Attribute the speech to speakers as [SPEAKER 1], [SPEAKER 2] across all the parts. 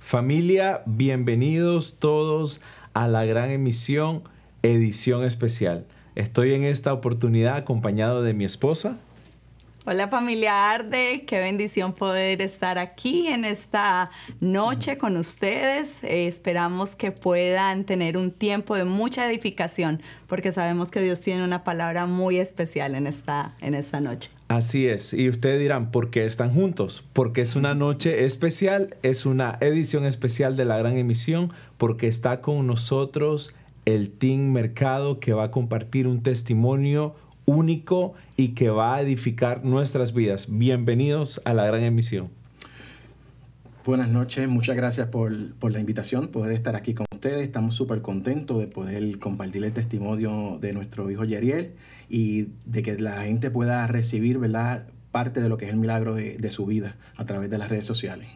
[SPEAKER 1] Familia, bienvenidos todos a la gran emisión, edición especial. Estoy en esta oportunidad acompañado de mi esposa.
[SPEAKER 2] Hola familia Arde, qué bendición poder estar aquí en esta noche con ustedes. Esperamos que puedan tener un tiempo de mucha edificación, porque sabemos que Dios tiene una palabra muy especial en esta noche.
[SPEAKER 1] Así es, y ustedes dirán, ¿por qué están juntos? Porque es una noche especial, es una edición especial de la gran emisión, porque está con nosotros el Team Mercado, que va a compartir un testimonio único y que va a edificar nuestras vidas. Bienvenidos a la gran emisión.
[SPEAKER 3] Buenas noches, muchas gracias por la invitación, poder estar aquí con ustedes. Estamos súper contentos de poder compartir el testimonio de nuestro hijo Yeriel y de que la gente pueda recibir, ¿verdad?, parte de lo que es el milagro de su vida a través de las redes sociales.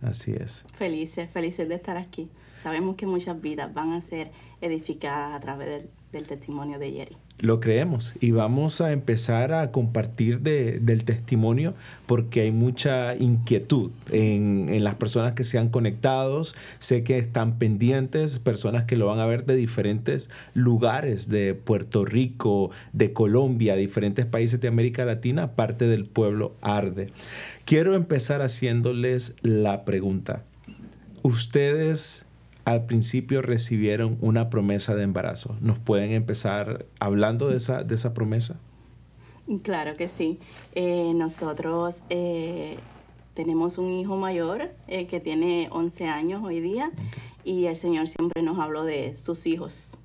[SPEAKER 1] Así es.
[SPEAKER 4] Felices de estar aquí. Sabemos que muchas vidas van a ser edificadas a través del testimonio de Yeri.
[SPEAKER 1] Lo creemos y vamos a empezar a compartir del testimonio porque hay mucha inquietud en las personas que se han conectado. Sé que están pendientes, personas que lo van a ver de diferentes lugares, de Puerto Rico, de Colombia, diferentes países de América Latina, parte del pueblo Arde. Quiero empezar haciéndoles la pregunta. ¿Ustedes al principio recibieron una promesa de embarazo? ¿Nos pueden empezar hablando de esa promesa?
[SPEAKER 4] Claro que sí. Nosotros tenemos un hijo mayor que tiene 11 años hoy día, y el Señor siempre nos habló de sus hijos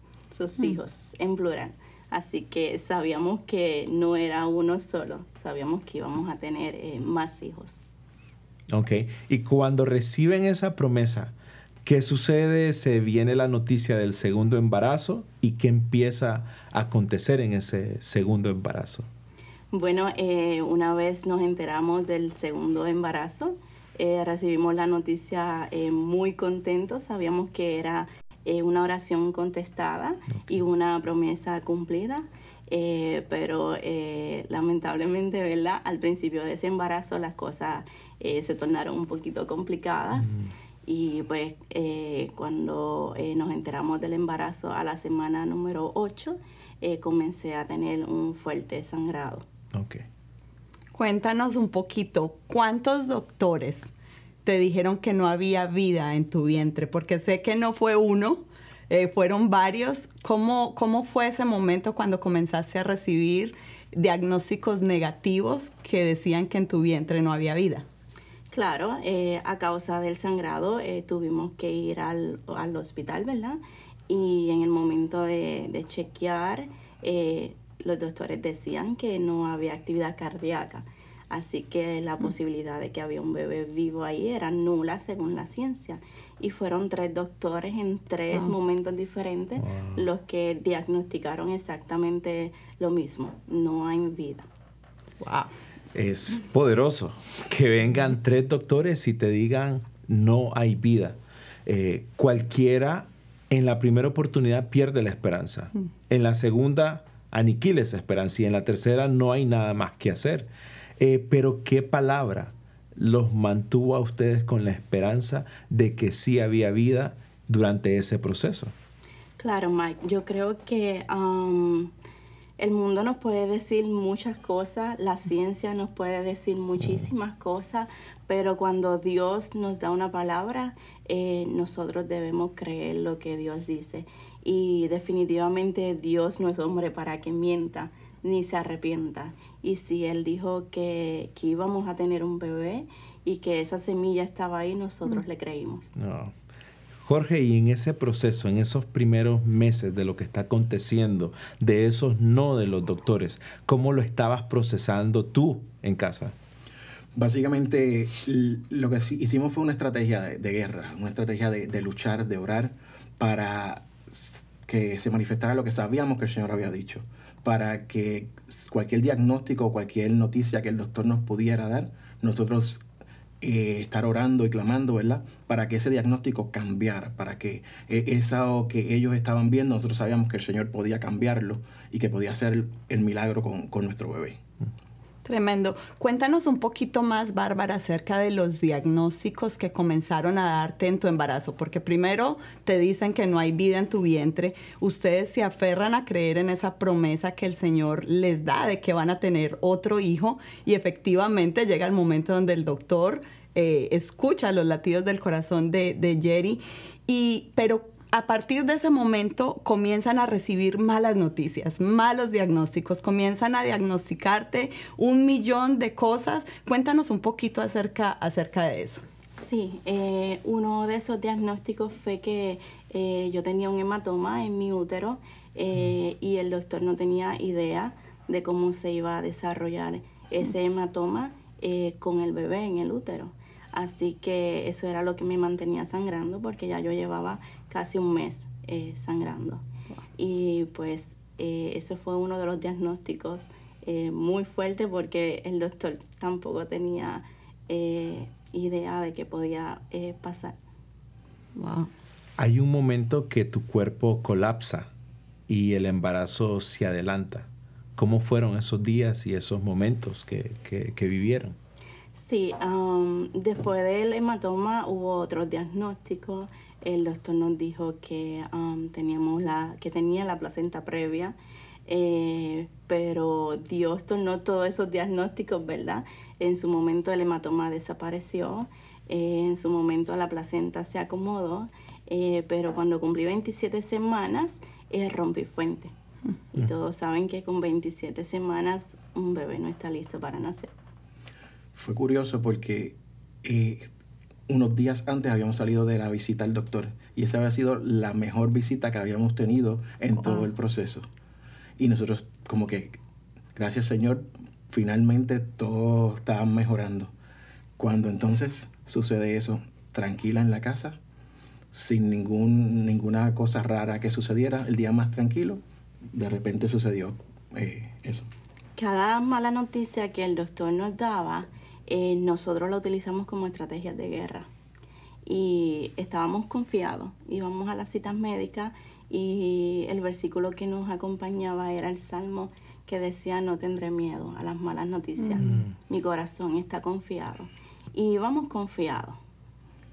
[SPEAKER 4] en plural. Así que sabíamos que no era uno solo, sabíamos que íbamos a tener más hijos.
[SPEAKER 1] Ok, y cuando reciben esa promesa, ¿qué sucede? Se viene la noticia del segundo embarazo, y ¿qué empieza a acontecer en ese segundo embarazo?
[SPEAKER 4] Bueno, una vez nos enteramos del segundo embarazo, recibimos la noticia muy contentos. Sabíamos que era una oración contestada y una promesa cumplida, pero lamentablemente, ¿verdad?, al principio de ese embarazo las cosas se tornaron un poquito complicadas. Y pues cuando nos enteramos del embarazo a la semana número 8, comencé a tener un fuerte sangrado.
[SPEAKER 1] Okay.
[SPEAKER 2] Cuéntanos un poquito, ¿cuántos doctores te dijeron que no había vida en tu vientre? Porque sé que no fue uno, fueron varios. ¿Cómo fue ese momento cuando comenzaste a recibir diagnósticos negativos que decían que en tu vientre no había vida?
[SPEAKER 4] Claro, a causa del sangrado tuvimos que ir al hospital, ¿verdad? Y en el momento de chequear, los doctores decían que no había actividad cardíaca. Así que la posibilidad de que había un bebé vivo ahí era nula según la ciencia. Y fueron 3 doctores en 3 momentos diferentes los que diagnosticaron exactamente lo mismo: no hay vida.
[SPEAKER 2] ¡Wow!
[SPEAKER 1] Es poderoso que vengan 3 doctores y te digan no hay vida. Cualquiera en la primera oportunidad pierde la esperanza. En la segunda aniquila esa esperanza, y en la tercera no hay nada más que hacer. Pero ¿qué palabra los mantuvo a ustedes con la esperanza de que sí había vida durante ese proceso?
[SPEAKER 4] Claro, Mike, yo creo que el mundo nos puede decir muchas cosas, la ciencia nos puede decir muchísimas cosas, pero cuando Dios nos da una palabra, nosotros debemos creer lo que Dios dice. Y definitivamente Dios no es hombre para que mienta ni se arrepienta. Y si Él dijo que íbamos a tener un bebé y que esa semilla estaba ahí, nosotros le creímos.
[SPEAKER 1] No. Jorge, y en ese proceso, en esos primeros meses de lo que está aconteciendo, de esos no de los doctores, ¿cómo lo estabas procesando tú en casa?
[SPEAKER 3] Básicamente, lo que hicimos fue una estrategia de guerra, una estrategia de luchar, de orar, para que se manifestara lo que sabíamos que el Señor había dicho, para que cualquier diagnóstico o cualquier noticia que el doctor nos pudiera dar, nosotros estar orando y clamando, ¿verdad?, para que ese diagnóstico cambiara, para que eso que ellos estaban viendo, nosotros sabíamos que el Señor podía cambiarlo y que podía hacer el milagro con nuestro bebé.
[SPEAKER 2] Tremendo. Cuéntanos un poquito más, Bárbara, acerca de los diagnósticos que comenzaron a darte en tu embarazo, porque primero te dicen que no hay vida en tu vientre, ustedes se aferran a creer en esa promesa que el Señor les da de que van a tener otro hijo y efectivamente llega el momento donde el doctor escucha los latidos del corazón de Jerry, pero a partir de ese momento comienzan a recibir malas noticias, malos diagnósticos, comienzan a diagnosticarte 1.000.000 de cosas. Cuéntanos un poquito acerca de eso.
[SPEAKER 4] Sí, uno de esos diagnósticos fue que yo tenía un hematoma en mi útero y el doctor no tenía idea de cómo se iba a desarrollar ese hematoma con el bebé en el útero. Así que eso era lo que me mantenía sangrando porque ya yo llevaba casi un mes sangrando. Wow. Y pues eso fue uno de los diagnósticos muy fuerte porque el doctor tampoco tenía idea de que podía pasar.
[SPEAKER 2] Wow.
[SPEAKER 1] Hay un momento que tu cuerpo colapsa y el embarazo se adelanta. ¿Cómo fueron esos días y esos momentos que vivieron?
[SPEAKER 4] Sí, después del hematoma hubo otros diagnósticos. El doctor nos dijo que tenía la placenta previa, pero Dios tornó todos esos diagnósticos, ¿verdad? En su momento el hematoma desapareció, en su momento la placenta se acomodó, pero cuando cumplí 27 semanas rompí fuente. Y todos saben que con 27 semanas un bebé no está listo para nacer.
[SPEAKER 3] Fue curioso porque unos días antes habíamos salido de la visita al doctor y esa había sido la mejor visita que habíamos tenido en todo el proceso. Y nosotros como que, gracias Señor, finalmente todo estaba mejorando. Cuando entonces sucede eso, tranquila en la casa, sin ninguna cosa rara que sucediera, el día más tranquilo, de repente sucedió eso.
[SPEAKER 4] Cada mala noticia que el doctor nos daba, nosotros la utilizamos como estrategias de guerra y estábamos confiados, íbamos a las citas médicas y el versículo que nos acompañaba era el Salmo que decía: no tendré miedo a las malas noticias, mi corazón está confiado, y íbamos confiados.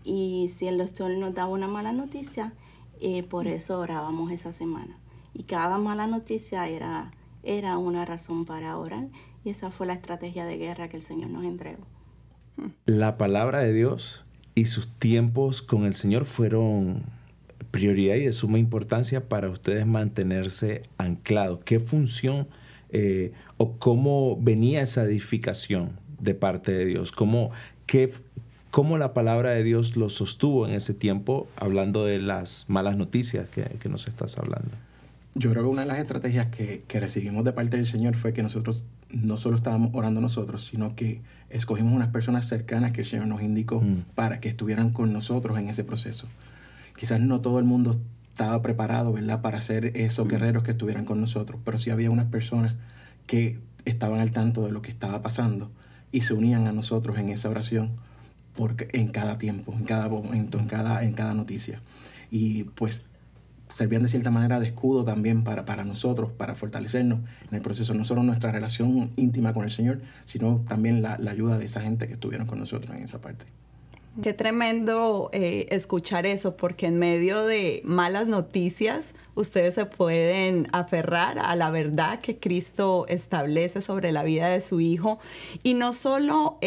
[SPEAKER 4] Y si el doctor nos daba una mala noticia, por eso orábamos esa semana, y cada mala noticia era una razón para orar. Y esa fue la estrategia de guerra que el Señor nos entregó.
[SPEAKER 1] La palabra de Dios y sus tiempos con el Señor fueron prioridad y de suma importancia para ustedes mantenerse anclados. ¿Qué función o cómo venía esa edificación de parte de Dios? ¿Cómo la palabra de Dios los sostuvo en ese tiempo, hablando de las malas noticias que nos estás hablando?
[SPEAKER 3] Yo creo que una de las estrategias que recibimos de parte del Señor fue que nosotros no solo estábamos orando nosotros, sino que escogimos unas personas cercanas que el Señor nos indicó para que estuvieran con nosotros en ese proceso. Quizás no todo el mundo estaba preparado, ¿verdad?, para ser esos guerreros que estuvieran con nosotros, pero sí había unas personas que estaban al tanto de lo que estaba pasando y se unían a nosotros en esa oración en cada tiempo, en cada momento, en cada noticia. Y pues servían de cierta manera de escudo también para nosotros, para fortalecernos en el proceso, no solo nuestra relación íntima con el Señor, sino también la ayuda de esa gente que estuvieron con nosotros en esa parte.
[SPEAKER 2] Qué tremendo escuchar eso, porque en medio de malas noticias ustedes se pueden aferrar a la verdad que Cristo establece sobre la vida de su Hijo y no solo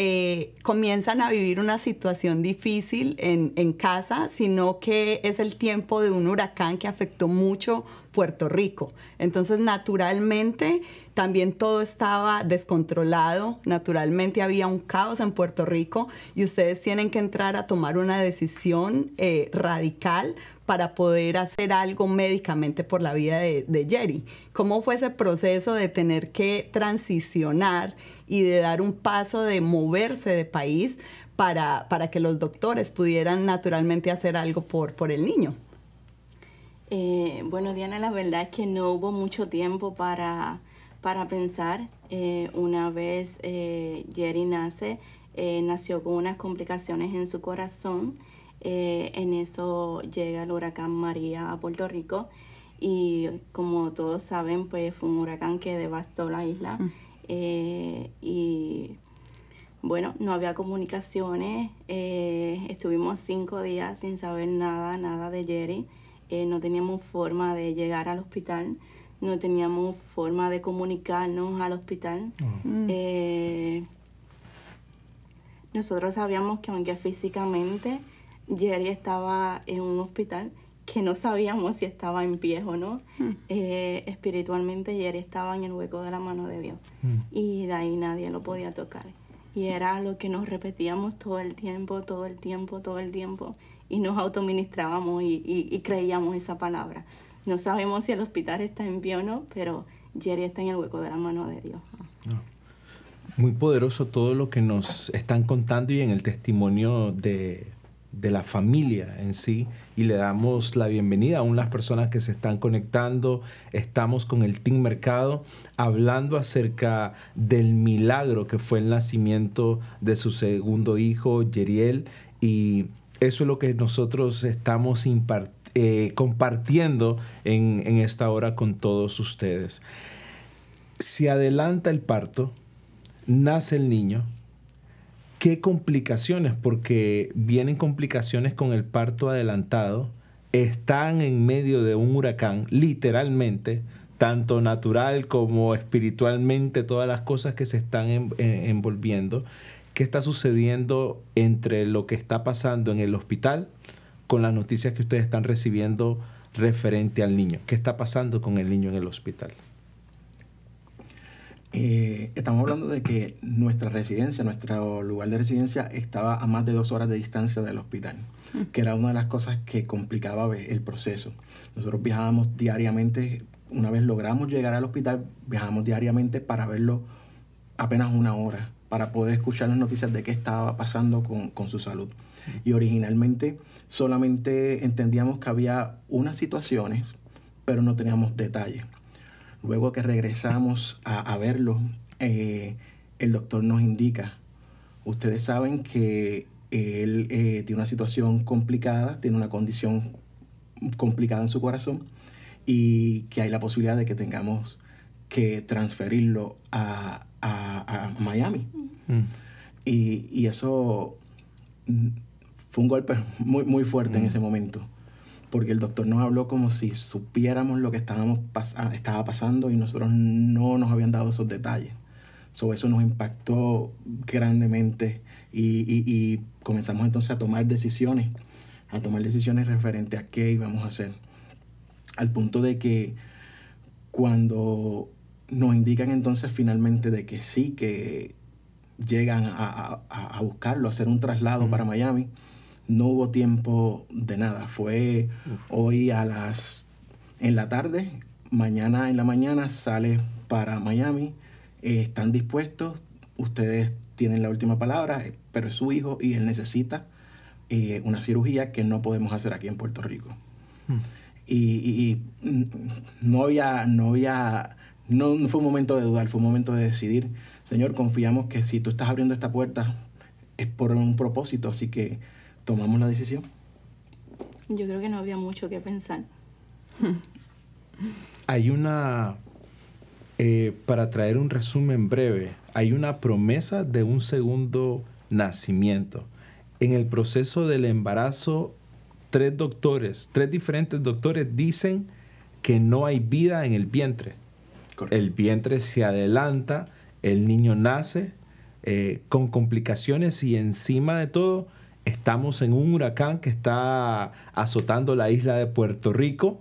[SPEAKER 2] comienzan a vivir una situación difícil en casa, sino que es el tiempo de un huracán que afectó mucho Puerto Rico. Entonces, naturalmente, también todo estaba descontrolado, naturalmente había un caos en Puerto Rico y ustedes tienen que entrar a tomar una decisión radical para poder hacer algo médicamente por la vida de Jerry. ¿Cómo fue ese proceso de tener que transicionar y de dar un paso de moverse de país para que los doctores pudieran naturalmente hacer algo por el niño?
[SPEAKER 4] Bueno, Diana, la verdad es que no hubo mucho tiempo para pensar. Una vez Jerry nació con unas complicaciones en su corazón. En eso llega el huracán María a Puerto Rico y como todos saben, pues fue un huracán que devastó la isla. y bueno, no había comunicaciones. Estuvimos 5 días sin saber nada de Jerry. No teníamos forma de llegar al hospital, no teníamos forma de comunicarnos al hospital. Nosotros sabíamos que aunque físicamente Jerry estaba en un hospital, que no sabíamos si estaba en pie o no, espiritualmente Jerry estaba en el hueco de la mano de Dios. Y de ahí nadie lo podía tocar. Y era lo que nos repetíamos todo el tiempo, y nos autoministrábamos y creíamos esa palabra. No sabemos si el hospital está en pie o no, pero Jerry está en el hueco de la mano de Dios.
[SPEAKER 1] Muy poderoso todo lo que nos están contando y en el testimonio de la familia en sí, y le damos la bienvenida a unas personas que se están conectando. Estamos con el Team Mercado hablando acerca del milagro que fue el nacimiento de su segundo hijo, Yeriel, y eso es lo que nosotros estamos compartiendo en esta hora con todos ustedes. Se adelanta el parto, nace el niño. ¿Qué complicaciones? Porque vienen complicaciones con el parto adelantado. Están en medio de un huracán, literalmente, tanto natural como espiritualmente, todas las cosas que se están envolviendo. ¿Qué está sucediendo entre lo que está pasando en el hospital con las noticias que ustedes están recibiendo referente al niño? ¿Qué está pasando con el niño en el hospital?
[SPEAKER 3] Estamos hablando de que nuestra residencia, nuestro lugar de residencia estaba a más de 2 horas de distancia del hospital, que era una de las cosas que complicaba el proceso. Nosotros viajábamos diariamente, una vez logramos llegar al hospital, viajábamos diariamente para verlo apenas 1 hora, para poder escuchar las noticias de qué estaba pasando con su salud. Y originalmente solamente entendíamos que había unas situaciones, pero no teníamos detalles. Luego que regresamos a verlo, el doctor nos indica, ustedes saben que él tiene una situación complicada, tiene una condición complicada en su corazón y que hay la posibilidad de que tengamos que transferirlo a Miami. Y eso fue un golpe muy fuerte en ese momento, porque el doctor nos habló como si supiéramos lo que estaba pasando y nosotros no nos habían dado esos detalles. Eso nos impactó grandemente y comenzamos entonces a tomar decisiones referente a qué íbamos a hacer. Al punto de que cuando nos indican entonces finalmente de que sí, que llegan a buscarlo, a hacer un traslado para Miami, no hubo tiempo de nada. Fue hoy en la tarde, mañana en la mañana sale para Miami. Están dispuestos, ustedes tienen la última palabra, pero es su hijo y él necesita una cirugía que no podemos hacer aquí en Puerto Rico. Y no fue un momento de dudar, fue un momento de decidir. Señor, confiamos que si tú estás abriendo esta puerta es por un propósito, así que tomamos la decisión.
[SPEAKER 4] Yo creo que no había mucho que pensar.
[SPEAKER 1] Hay para traer un resumen breve, hay una promesa de un segundo nacimiento. En el proceso del embarazo, 3 diferentes doctores dicen que no hay vida en el vientre. Correcto. El vientre se adelanta, el niño nace con complicaciones y encima de todo estamos en un huracán que está azotando la isla de Puerto Rico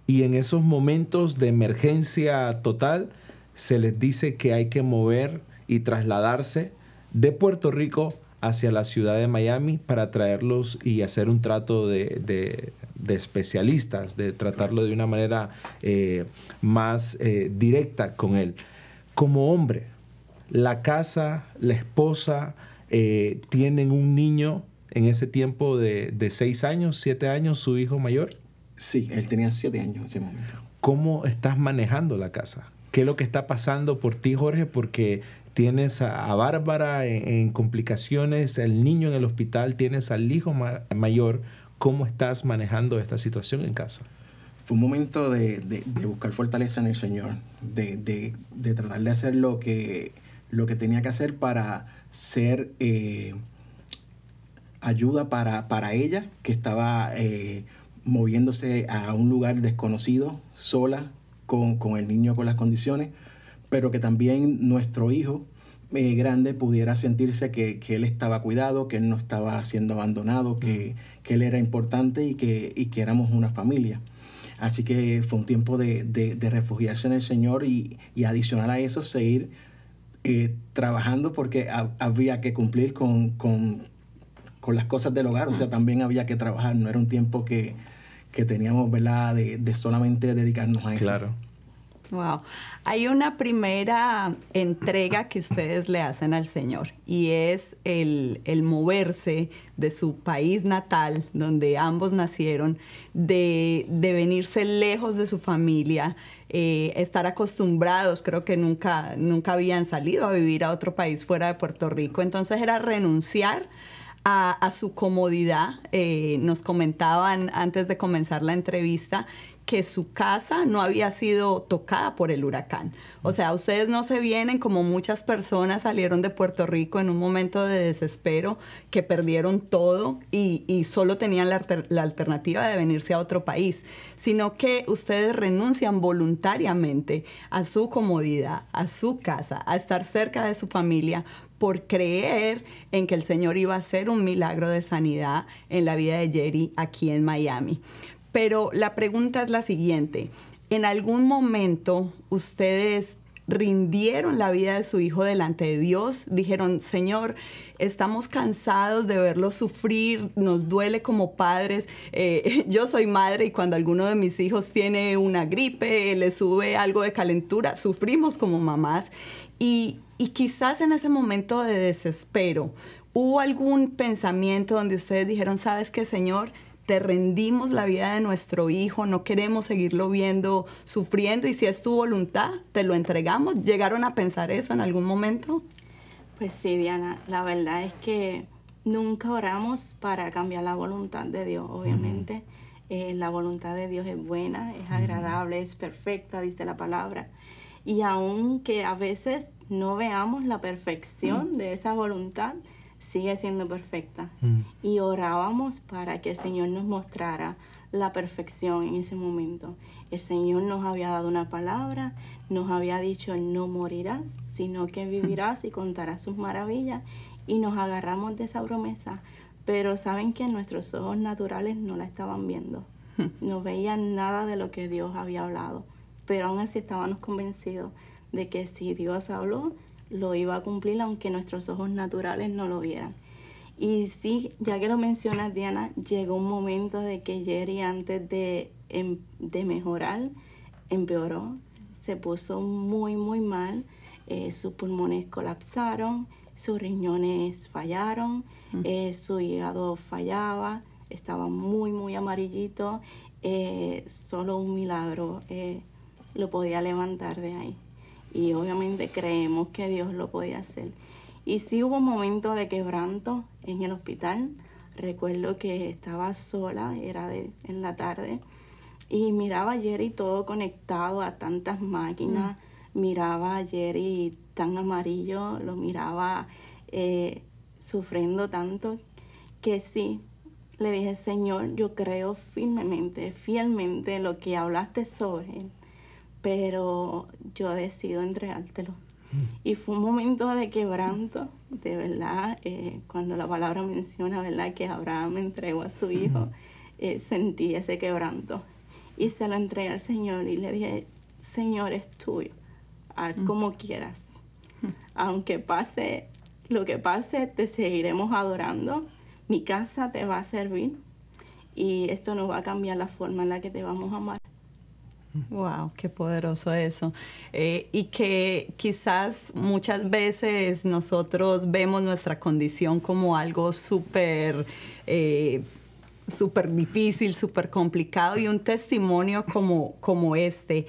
[SPEAKER 1] y en esos momentos de emergencia total se les dice que hay que mover y trasladarse de Puerto Rico hacia la ciudad de Miami para traerlos y hacer un trato de especialistas, de tratarlo de una manera más directa con él. Como hombre, la casa, la esposa, tienen un niño en ese tiempo de 6 años, 7 años, su hijo mayor.
[SPEAKER 3] Sí, él tenía 7 años en ese momento.
[SPEAKER 1] ¿Cómo estás manejando la casa? ¿Qué es lo que está pasando por ti, Jorge? Porque tienes a Bárbara en complicaciones, el niño en el hospital, tienes al hijo mayor. ¿Cómo estás manejando esta situación en casa?
[SPEAKER 3] fue un momento de buscar fortaleza en el Señor, de tratar de hacer lo que tenía que hacer para ser ayuda para ella, que estaba moviéndose a un lugar desconocido, sola, con el niño con las condiciones, pero que también nuestro hijo grande pudiera sentirse que él estaba cuidado, que él no estaba siendo abandonado, que él era importante y que éramos una familia. Así que fue un tiempo de refugiarse en el Señor y adicional a eso seguir trabajando, porque había que cumplir con las cosas del hogar. O sea, también había que trabajar. No era un tiempo que teníamos, ¿verdad?, de solamente dedicarnos a eso.
[SPEAKER 1] Claro.
[SPEAKER 2] Wow. Hay una primera entrega que ustedes le hacen al Señor y es el moverse de su país natal, donde ambos nacieron, de venirse lejos de su familia, estar acostumbrados, creo que nunca habían salido a vivir a otro país fuera de Puerto Rico. Entonces era renunciar a su comodidad. Nos comentaban antes de comenzar la entrevista que su casa no había sido tocada por el huracán. O sea, ustedes no se vienen como muchas personas salieron de Puerto Rico en un momento de desespero, que perdieron todo y solo tenían la alternativa de venirse a otro país, sino que ustedes renuncian voluntariamente a su comodidad, a su casa, a estar cerca de su familia, por creer en que el Señor iba a hacer un milagro de sanidad en la vida de Jerry aquí en Miami. Pero la pregunta es la siguiente: ¿en algún momento ustedes rindieron la vida de su hijo delante de Dios? Dijeron, Señor, estamos cansados de verlo sufrir, nos duele como padres. Yo soy madre y cuando alguno de mis hijos tiene una gripe, le sube algo de calentura, sufrimos como mamás. Y quizás en ese momento de desespero, ¿hubo algún pensamiento donde ustedes dijeron, sabes qué, Señor, te rendimos la vida de nuestro hijo, no queremos seguirlo viendo sufriendo y si es tu voluntad, te lo entregamos? ¿Llegaron a pensar eso en algún momento?
[SPEAKER 4] Pues sí, Diana, la verdad es que nunca oramos para cambiar la voluntad de Dios, obviamente. La voluntad de Dios es buena, es agradable, es perfecta, dice la palabra. Y aunque a veces no veamos la perfección de esa voluntad, sigue siendo perfecta. Y orábamos para que el Señor nos mostrara la perfección en ese momento. El Señor nos había dado una palabra, nos había dicho, no morirás, sino que vivirás y contarás sus maravillas. Y nos agarramos de esa promesa. Pero saben que nuestros ojos naturales no la estaban viendo. No veían nada de lo que Dios había hablado. Pero aún así estábamos convencidos de que si Dios habló, lo iba a cumplir, aunque nuestros ojos naturales no lo vieran. Y sí, ya que lo mencionas, Diana, llegó un momento de que Jerry, antes de mejorar, empeoró. Se puso muy, muy mal. Sus pulmones colapsaron, sus riñones fallaron, su hígado fallaba, estaba muy, muy amarillito. Solo un milagro lo podía levantar de ahí. Y obviamente creemos que Dios lo podía hacer. Y sí hubo un momento de quebranto en el hospital. Recuerdo que estaba sola, era en la tarde, y miraba a Jerry todo conectado a tantas máquinas. Miraba a Jerry tan amarillo, lo miraba sufriendo tanto, que sí, le dije, Señor, yo creo fielmente lo que hablaste sobre él, pero yo decido entregártelo. Y fue un momento de quebranto, de verdad, cuando la palabra menciona, ¿verdad?, que Abraham entregó a su hijo, sentí ese quebranto. Y se lo entregué al Señor y le dije, Señor, es tuyo, haz como quieras. Aunque pase lo que pase, te seguiremos adorando, mi casa te va a servir y esto no va a cambiar la forma en la que te vamos a amar.
[SPEAKER 2] Wow, qué poderoso eso. Y que quizás muchas veces nosotros vemos nuestra condición como algo súper difícil, súper complicado, y un testimonio como este.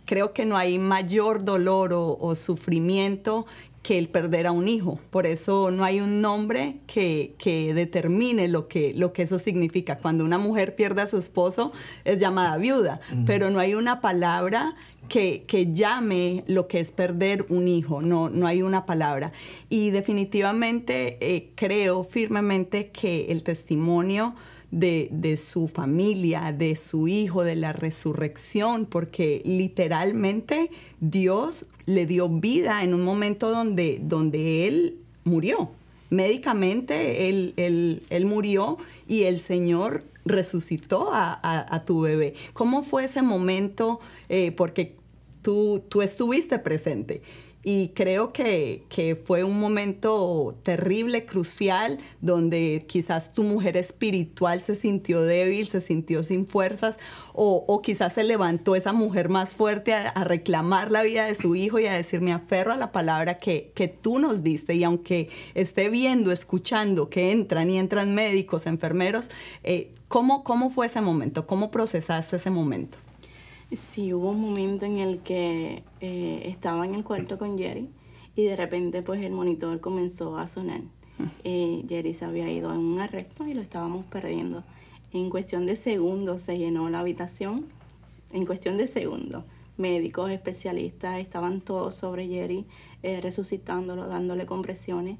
[SPEAKER 2] Creo que no hay mayor dolor o sufrimiento que el perder a un hijo. Por eso no hay un nombre que determine lo que eso significa. Cuando una mujer pierde a su esposo es llamada viuda, pero no hay una palabra que llame lo que es perder un hijo. No hay una palabra. Y definitivamente creo firmemente que el testimonio de su familia, de su hijo, de la resurrección, porque literalmente Dios le dio vida en un momento donde él murió. Médicamente él murió y el Señor resucitó a tu bebé. ¿Cómo fue ese momento? Porque tú estuviste presente. Y creo que fue un momento terrible, crucial, donde quizás tu mujer espiritual se sintió débil, se sintió sin fuerzas, o quizás se levantó esa mujer más fuerte a reclamar la vida de su hijo y a decir, me aferro a la palabra que tú nos diste. Y aunque esté viendo, escuchando que entran médicos, enfermeros, ¿cómo fue ese momento? ¿Cómo procesaste ese momento?
[SPEAKER 4] Sí, hubo un momento en el que estaba en el cuarto con Jerry y de repente pues el monitor comenzó a sonar. Jerry se había ido en un arresto y lo estábamos perdiendo. En cuestión de segundos se llenó la habitación, en cuestión de segundos. Médicos, especialistas, estaban todos sobre Jerry, resucitándolo, dándole compresiones.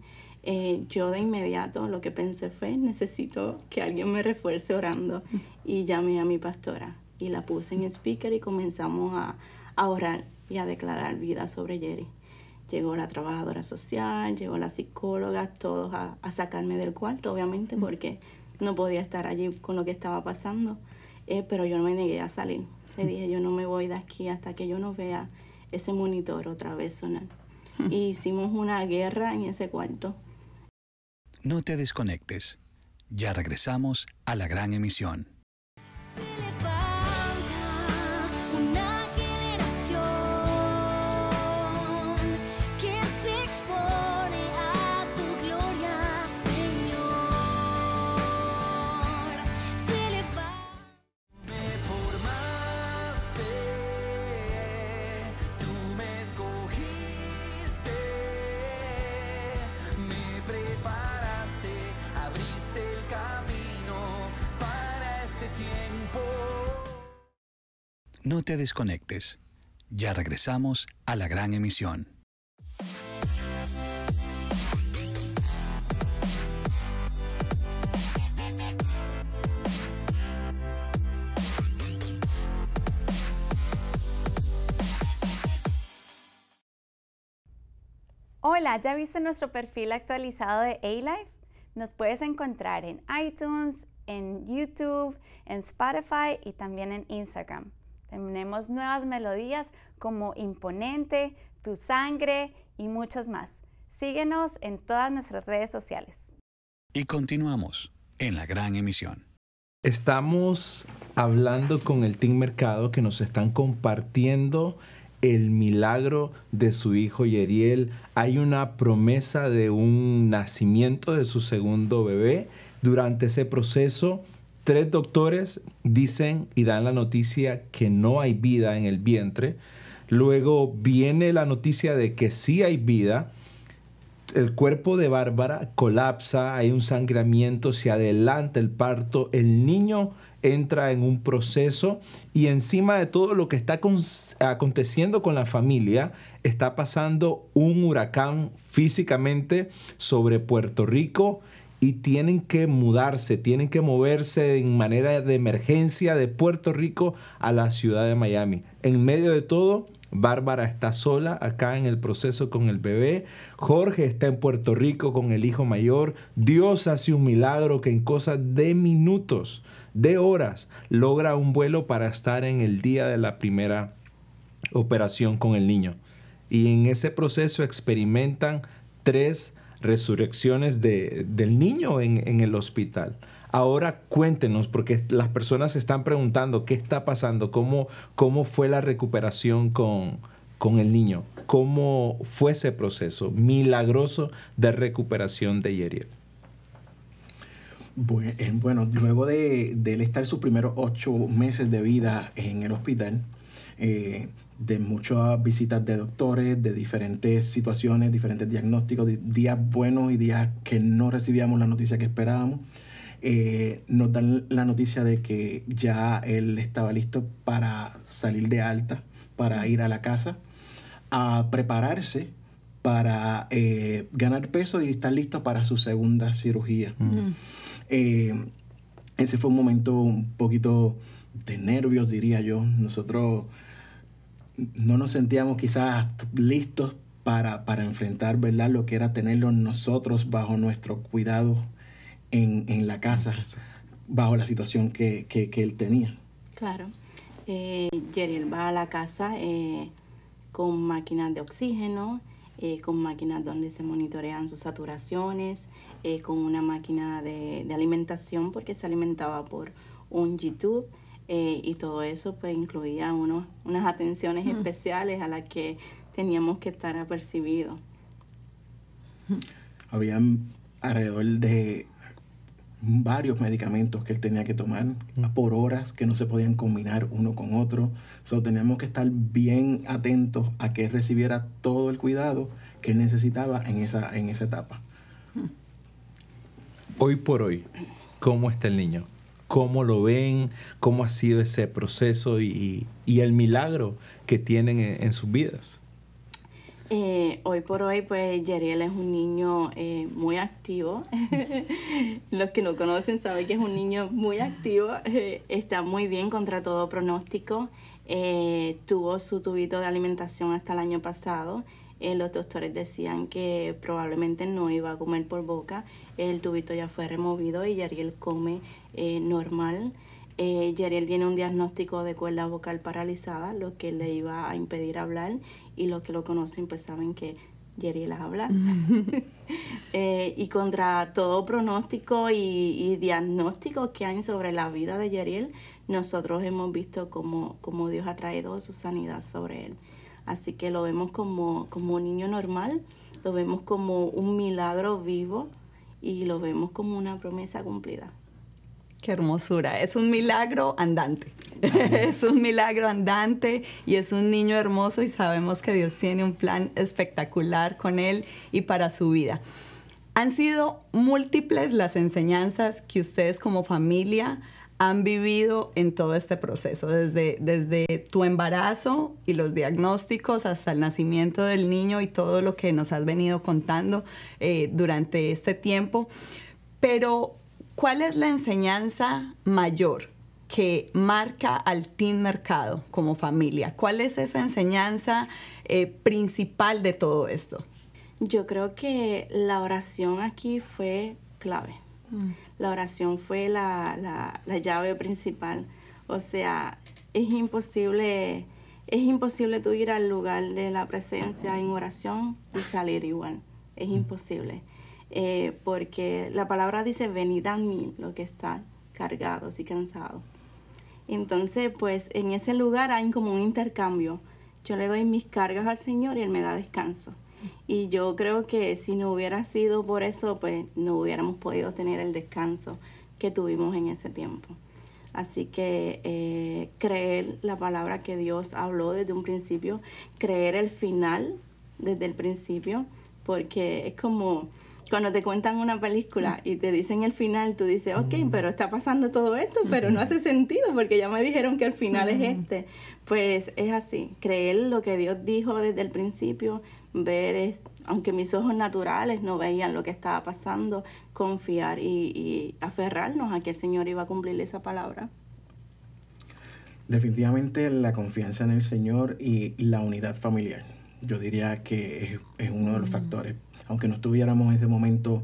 [SPEAKER 4] Yo de inmediato lo que pensé fue, necesito que alguien me refuerce orando, y llamé a mi pastora. Y la puse en speaker y comenzamos a orar y a declarar vida sobre Jerry. Llegó la trabajadora social, llegó la psicóloga, todos a sacarme del cuarto, obviamente, porque no podía estar allí con lo que estaba pasando. Pero yo no me negué a salir. Le dije, yo no me voy de aquí hasta que yo no vea ese monitor otra vez sonar. Y hicimos una guerra en ese cuarto.
[SPEAKER 5] No te desconectes. Ya regresamos a la gran emisión. No te desconectes. Ya regresamos a la gran emisión.
[SPEAKER 6] Hola, ¿ya viste nuestro perfil actualizado de A-Life? Nos puedes encontrar en iTunes, en YouTube, en Spotify y también en Instagram. Tenemos nuevas melodías como Imponente, Tu Sangre y muchos más. Síguenos en todas nuestras redes sociales.
[SPEAKER 5] Y continuamos en la gran emisión.
[SPEAKER 1] Estamos hablando con el Team Mercado, que nos están compartiendo el milagro de su hijo Yeriel. Hay una promesa de un nacimiento de su segundo bebé. Durante ese proceso, 3 doctores dicen y dan la noticia que no hay vida en el vientre. Luego viene la noticia de que sí hay vida. El cuerpo de Bárbara colapsa, hay un sangramiento, se adelanta el parto, el niño entra en un proceso, y encima de todo lo que está aconteciendo con la familia, está pasando un huracán físicamente sobre Puerto Rico, y tienen que mudarse, tienen que moverse en manera de emergencia de Puerto Rico a la ciudad de Miami. En medio de todo, Bárbara está sola acá en el proceso con el bebé. Jorge está en Puerto Rico con el hijo mayor. Dios hace un milagro que en cosa de minutos, de horas, logra un vuelo para estar en el día de la primera operación con el niño. Y en ese proceso experimentan 3 resurrecciones del niño en el hospital. Ahora cuéntenos, porque las personas se están preguntando qué está pasando, cómo fue la recuperación con el niño, cómo fue ese proceso milagroso de recuperación de Yeriel.
[SPEAKER 3] Bueno, luego de él estar sus primeros 8 meses de vida en el hospital, de muchas visitas de doctores, de diferentes situaciones, diferentes diagnósticos, de días buenos y días que no recibíamos la noticia que esperábamos. Nos dan la noticia de que ya él estaba listo para salir de alta, para ir a la casa, a prepararse para ganar peso y estar listo para su segunda cirugía. Ese fue un momento un poquito de nervios, diría yo. Nosotros no nos sentíamos quizás listos para enfrentar, ¿verdad?, lo que era tenerlo nosotros bajo nuestro cuidado en la casa, bajo la situación que él tenía.
[SPEAKER 4] Claro. Yeriel va a la casa con máquinas de oxígeno, con máquinas donde se monitorean sus saturaciones, con una máquina de alimentación porque se alimentaba por un G-Tube, y todo eso pues incluía unas atenciones especiales a las que teníamos que estar apercibidos.
[SPEAKER 3] Habían alrededor de varios medicamentos que él tenía que tomar por horas que no se podían combinar uno con otro. Teníamos que estar bien atentos a que él recibiera todo el cuidado que él necesitaba en esa etapa.
[SPEAKER 1] Hoy por hoy, ¿cómo está el niño? ¿Cómo lo ven? ¿Cómo ha sido ese proceso y el milagro que tienen en sus vidas?
[SPEAKER 4] Hoy por hoy, pues, Yeriel es un niño muy activo. Los que lo conocen saben que es un niño muy activo. Está muy bien contra todo pronóstico. Tuvo su tubito de alimentación hasta el año pasado. Los doctores decían que probablemente no iba a comer por boca. El tubito ya fue removido y Yeriel come normal. Yeriel tiene un diagnóstico de cuerda vocal paralizada, lo que le iba a impedir hablar, y los que lo conocen pues saben que Yeriel habla. Y contra todo pronóstico y diagnóstico que hay sobre la vida de Yeriel, nosotros hemos visto cómo Dios ha traído su sanidad sobre él. Así que lo vemos como un niño normal, lo vemos como un milagro vivo y lo vemos como una promesa cumplida.
[SPEAKER 2] Qué hermosura. Es un milagro andante. Es un milagro andante y es un niño hermoso y sabemos que Dios tiene un plan espectacular con él y para su vida. Han sido múltiples las enseñanzas que ustedes como familia han vivido en todo este proceso, desde tu embarazo y los diagnósticos hasta el nacimiento del niño y todo lo que nos has venido contando durante este tiempo. Pero, ¿cuál es la enseñanza mayor que marca al Team Mercado como familia? ¿Cuál es esa enseñanza principal de todo esto?
[SPEAKER 4] Yo creo que la oración aquí fue clave. La oración fue la llave principal. O sea, es imposible tú ir al lugar de la presencia en oración y salir igual. Es imposible. Porque la palabra dice, venid a mí, los que están cargados y cansados. Entonces, pues, en ese lugar hay como un intercambio. Yo le doy mis cargas al Señor y Él me da descanso. Y yo creo que si no hubiera sido por eso, pues, no hubiéramos podido tener el descanso que tuvimos en ese tiempo. Así que creer la palabra que Dios habló desde un principio, creer el final desde el principio, porque es como cuando te cuentan una película y te dicen el final, tú dices, ok, pero está pasando todo esto, pero no hace sentido porque ya me dijeron que el final es este. Pues es así, creer lo que Dios dijo desde el principio, ver, aunque mis ojos naturales no veían lo que estaba pasando, confiar y aferrarnos a que el Señor iba a cumplir esa palabra.
[SPEAKER 3] Definitivamente la confianza en el Señor y la unidad familiar. Yo diría que es uno de los factores. Aunque no estuviéramos en ese momento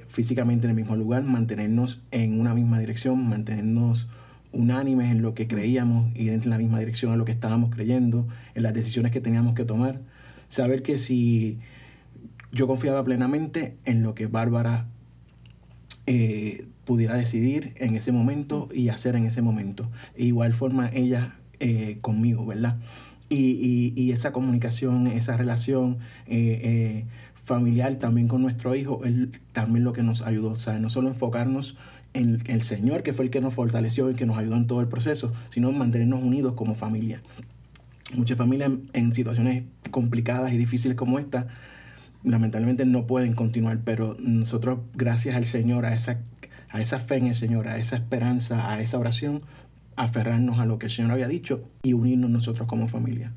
[SPEAKER 3] físicamente en el mismo lugar, mantenernos en una misma dirección, mantenernos unánimes en lo que creíamos, ir en la misma dirección a lo que estábamos creyendo, en las decisiones que teníamos que tomar. Saber que si yo confiaba plenamente en lo que Bárbara pudiera decidir en ese momento y hacer en ese momento. De igual forma ella conmigo, ¿verdad? Y esa comunicación, esa relación familiar también con nuestro hijo, él también lo que nos ayudó, o sea, no solo enfocarnos en el Señor, que fue el que nos fortaleció y que nos ayudó en todo el proceso, sino mantenernos unidos como familia. Muchas familias en situaciones complicadas y difíciles como esta, lamentablemente no pueden continuar, pero nosotros, gracias al Señor, a esa fe en el Señor, a esa esperanza, a esa oración, aferrarnos a lo que el Señor había dicho y unirnos nosotros como familia.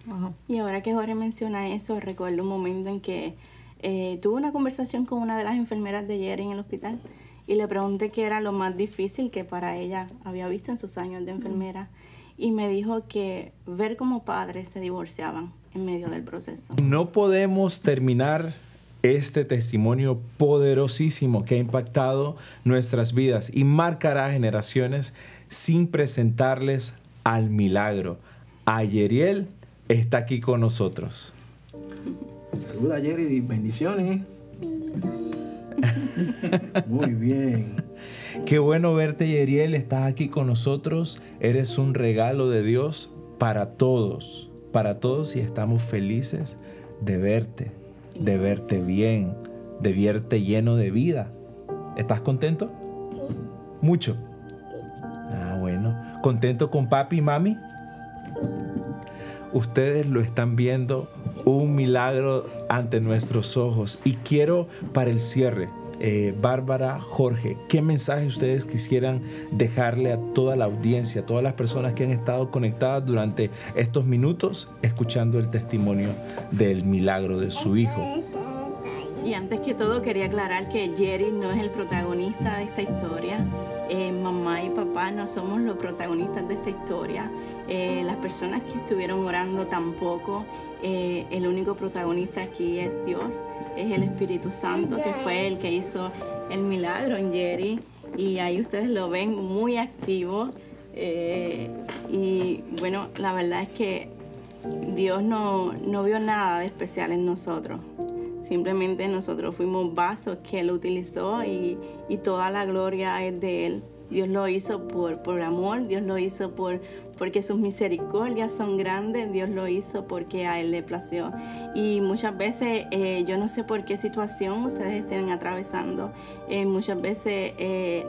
[SPEAKER 4] Wow. Y ahora que Jorge menciona eso, recuerdo un momento en que tuve una conversación con una de las enfermeras de Jerry en el hospital y le pregunté qué era lo más difícil que para ella había visto en sus años de enfermera. Y me dijo que ver cómo padres se divorciaban en medio del proceso.
[SPEAKER 1] No podemos terminar este testimonio poderosísimo que ha impactado nuestras vidas y marcará generaciones sin presentarles al milagro. Ayeriel está aquí con nosotros.
[SPEAKER 3] Saluda, Jerry, bendiciones. Muy bien.
[SPEAKER 1] Qué bueno verte, Yeriel. Estás aquí con nosotros. Eres un regalo de Dios para todos y estamos felices de verte bien, de verte lleno de vida. ¿Estás contento?
[SPEAKER 7] Sí.
[SPEAKER 1] ¿Mucho? Ah, bueno. ¿Contento con papi y mami? Ustedes lo están viendo, un milagro ante nuestros ojos. Y quiero, para el cierre, Bárbara, Jorge, ¿qué mensaje ustedes quisieran dejarle a toda la audiencia, a todas las personas que han estado conectadas durante estos minutos escuchando el testimonio del milagro de su hijo?
[SPEAKER 4] Y antes que todo quería aclarar que Jerry no es el protagonista de esta historia. Mamá y papá no somos los protagonistas de esta historia. Las personas que estuvieron orando tampoco. El único protagonista aquí es Dios, es el Espíritu Santo, que fue el que hizo el milagro en Jerry. Y ahí ustedes lo ven muy activo. Y bueno, la verdad es que Dios no vio nada de especial en nosotros. Simplemente nosotros fuimos vasos que Él utilizó y toda la gloria es de Él. Dios lo hizo por amor, Dios lo hizo porque sus misericordias son grandes, Dios lo hizo porque a Él le plació. Y muchas veces, yo no sé por qué situación ustedes estén atravesando, muchas veces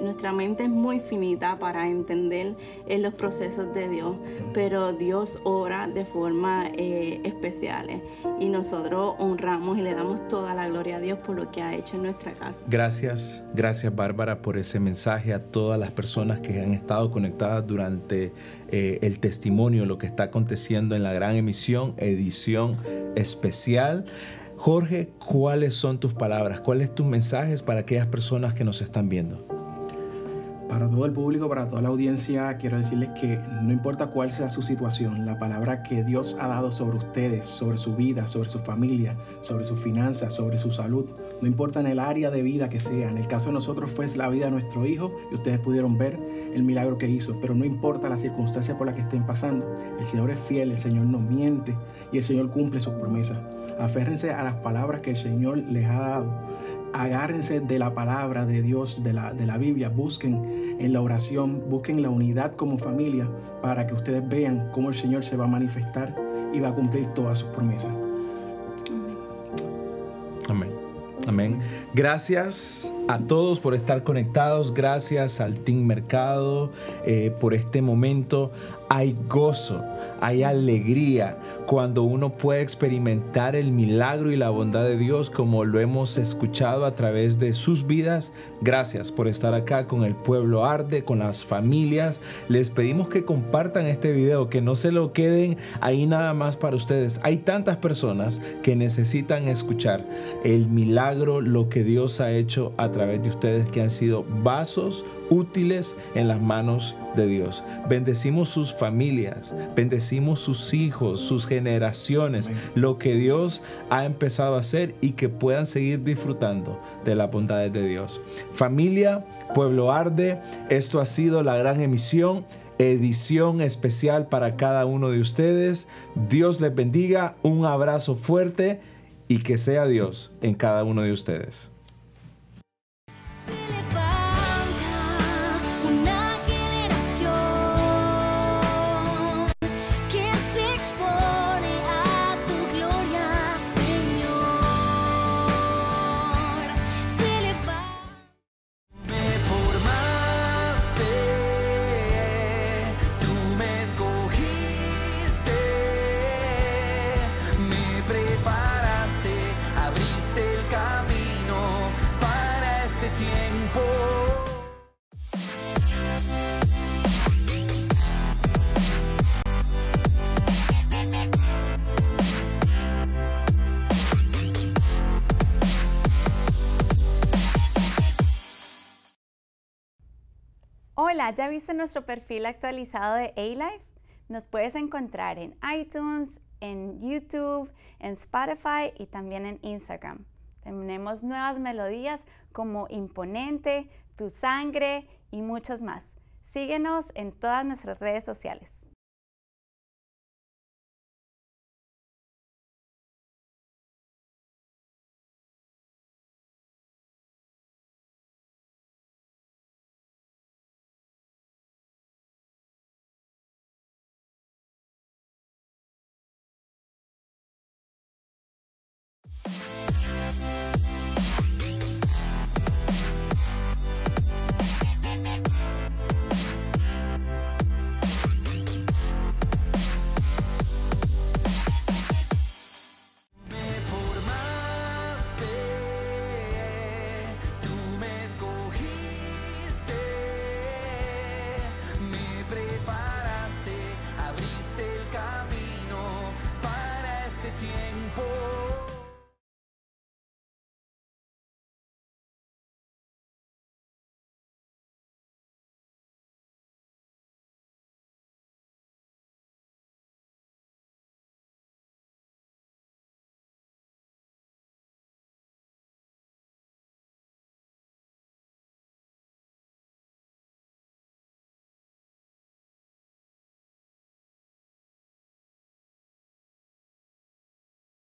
[SPEAKER 4] nuestra mente es muy finita para entender los procesos de Dios, pero Dios obra de forma especiales y nosotros honramos y le damos toda la gloria a Dios por lo que ha hecho en nuestra casa.
[SPEAKER 1] Gracias Bárbara por ese mensaje a todas las personas que han estado conectadas durante el testimonio, lo que está aconteciendo en la gran emisión, edición especial. Jorge, ¿cuáles son tus palabras? ¿Cuáles tus mensajes para aquellas personas que nos están viendo?
[SPEAKER 3] Para todo el público, para toda la audiencia, quiero decirles que no importa cuál sea su situación, la palabra que Dios ha dado sobre ustedes, sobre su vida, sobre su familia, sobre sus finanzas, sobre su salud, no importa en el área de vida que sea. En el caso de nosotros fue la vida de nuestro hijo y ustedes pudieron ver el milagro que hizo, pero no importa la circunstancia por la que estén pasando, el Señor es fiel, el Señor no miente y el Señor cumple sus promesas. Aférrense a las palabras que el Señor les ha dado. Agárrense de la palabra de Dios, de la Biblia. Busquen en la oración, busquen la unidad como familia para que ustedes vean cómo el Señor se va a manifestar y va a cumplir todas sus promesas.
[SPEAKER 1] Amén. Amén. Gracias a todos por estar conectados. Gracias al Team Mercado por este momento. Hay gozo, hay alegría cuando uno puede experimentar el milagro y la bondad de Dios como lo hemos escuchado a través de sus vidas. Gracias por estar acá con el pueblo Arde, con las familias. Les pedimos que compartan este video, que no se lo queden ahí nada más para ustedes. Hay tantas personas que necesitan escuchar el milagro, lo que Dios ha hecho a través de ustedes, que han sido vasos útiles en las manos de Dios. Bendecimos sus familias, bendecimos sus hijos, sus generaciones, lo que Dios ha empezado a hacer y que puedan seguir disfrutando de las bondades de Dios. Familia, Pueblo Arde, esto ha sido la gran emisión, edición especial para cada uno de ustedes. Dios les bendiga, un abrazo fuerte y que sea Dios en cada uno de ustedes.
[SPEAKER 8] Tú me escogiste.
[SPEAKER 6] Hola, ¿ya viste nuestro perfil actualizado de A-Life? Nos puedes encontrar en iTunes, en YouTube, en Spotify y también en Instagram. Tenemos nuevas melodías como Imponente, Tu Sangre y muchos más. Síguenos en todas nuestras redes sociales.